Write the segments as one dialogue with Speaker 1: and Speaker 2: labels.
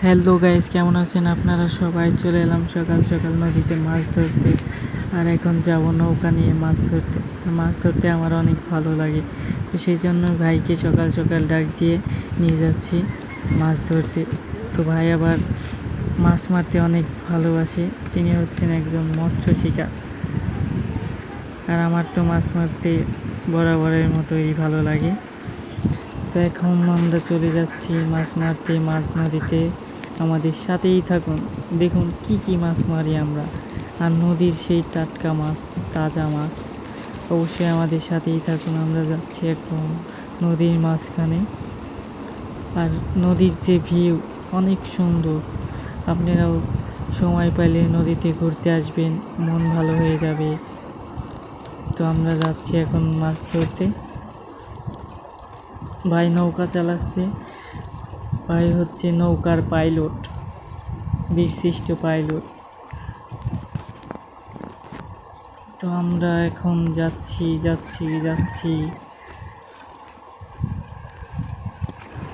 Speaker 1: Hello guys, কেমন আছেন আপনারা সবাই? চলে এলাম সকাল সকাল নদীতে মাছ ধরতে। আর এখন যাব নৌকা নিয়ে মাছ ধরতে। মাছ ধরতে আমার অনেক ভালো লাগে, তো সেই জন্য ভাইকে সকাল সকাল ডাক দিয়ে নিয়ে যাচ্ছি মাছ ধরতে। তো ভাই আবার মাছ মারতে অনেক ভালোবাসে, তিনি হচ্ছেন একজন মৎস্য শিকার। আর আমার তো মাছ মারতে বরাবরের মতোই ভালো লাগে। তো এখন আমরা চলে যাচ্ছি মাছ মারতে, মাছ নদীতে। আমাদের সাথেই থাকুন, দেখুন কি কি মাছ মারি আমরা। আর নদীর সেই টাটকা মাছ, তাজা মাছ। অবশ্যই আমাদের সাথেই থাকুন। আমরা যাচ্ছি এখন নদীর মাঝখানে। আর নদীর যে ভিউ অনেক সুন্দর। আপনারাও সময় পাইলে নদীতে ঘুরতে আসবেন, মন ভালো হয়ে যাবে। তো আমরা যাচ্ছি এখন মাছ ধরতে। ভাই নৌকা চালাচ্ছে, ভাই হচ্ছে নৌকার পাইলট, বীরশ্রেষ্ঠ পাইলট। তো আমরা এখন যাচ্ছি।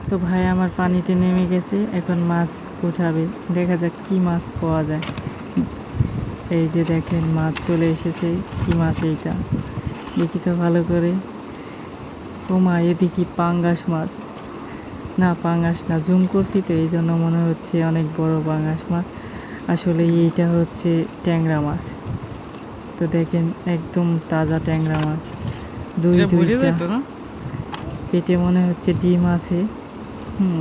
Speaker 1: তো ভাই আমার পানিতে নেমে গেছে, এখন মাছ উঠাবে। দেখা যাক কি মাছ পাওয়া যায়। এই যে দেখেন মাছ চলে এসেছে। কি মাছ এইটা দেখি তো ভালো করে। ও মা, এদিকে পাঙ্গাস মাছ। না, পাঙ্গাস না, জুম করছি তো এই জন্য মনে হচ্ছে অনেক বড় পাঙ্গাস মাছ। আসলে এইটা হচ্ছে ট্যাংরা মাছ। তো দেখেন একদম তাজা ট্যাংরা মাছ, দুইটা। পেটে মনে হচ্ছে ডিম আছে।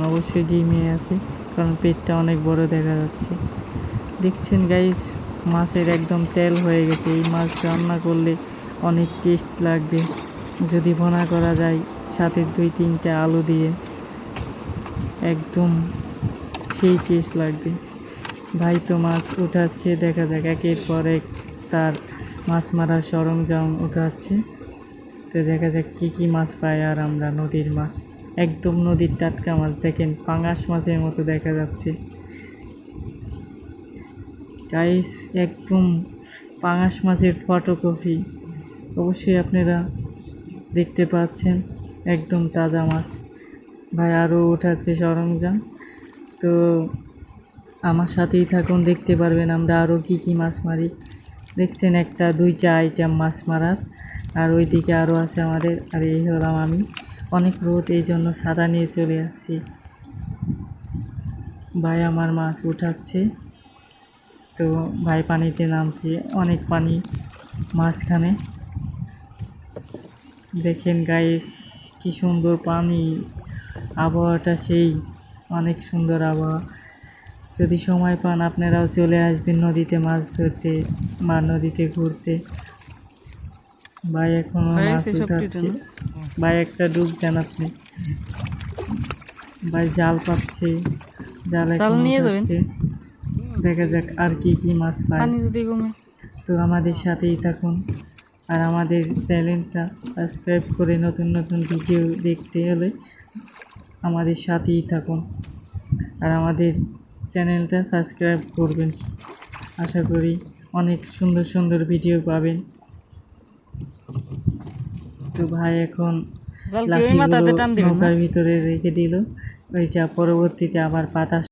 Speaker 1: অবশ্যই ডিমে আছে, কারণ পেটটা অনেক বড় দেখা যাচ্ছে। দেখছেন গাইস, মাছের একদম তেল হয়ে গেছে। এই মাছ রান্না করলে অনেক টেস্ট লাগবে, যদি ভুনা করা যায় সাথে 2-3টা আলু দিয়ে, একদম সেই টেস্ট লাগবে। ভাই তো মাছ উঠাচ্ছে, দেখা যাক একের পর এক তার মাছ মারার সরঞ্জাম উঠাচ্ছে। তো দেখা যাক কী কী মাছ পাই। আর আমরা নদীর মাছ, একদম নদীর টাটকা মাছ। দেখেন পাঙাশ মাছের মতো দেখা যাচ্ছে গাইস, একদম পাঙাশ মাছের ফটোকপি। অবশ্যই আপনারা দেখতে পাচ্ছেন, একদম তাজা মাছ। ভাই আরও উঠাচ্ছে সরঞ্জাম। তো আমার সাথেই থাকুন, দেখতে পারবেন আমরা আরও কি কি মাছ মারি। দেখছেন 1-2টা আইটেম মাছ মারার। আর ওইদিকে আরও আছে আমাদের। আর এই হলাম আমি। অনেক রোদ, এই জন্য ছাতা নিয়ে চলে আসছি। ভাই আমার মাছ উঠাচ্ছে। তো ভাই পানিতে নামছে, অনেক পানি মাঝখানে। দেখেন গাইস কি সুন্দর পানি, আবহাওয়াটা সেই অনেক সুন্দর আবহাওয়া। যদি সময় পান আপনারাও চলে আসবেন নদীতে মাছ ধরতে বা নদীতে ঘুরতে। ভাই এখনো মাছ উঠাচ্ছে। ভাই একটা ডুব দেন আপনি। ভাই জাল পাচ্ছে, জাল এখন উঠাচ্ছে। দেখা যাক আর কি কি মাছ পায়। তো আমাদের সাথেই থাকুন। আর আমাদের চ্যানেলটা সাবস্ক্রাইব করে নতুন নতুন ভিডিও দেখতে হলে আমাদের সাথেই থাকুন। আর আমাদের চ্যানেলটা সাবস্ক্রাইব করবেন, আশা করি অনেক সুন্দর সুন্দর ভিডিও পাবেন। তো ভাই এখন লাঠিগুলো নৌকার ভিতরে রেখে দিল, ওইটা পরবর্তীতে আবার পাতা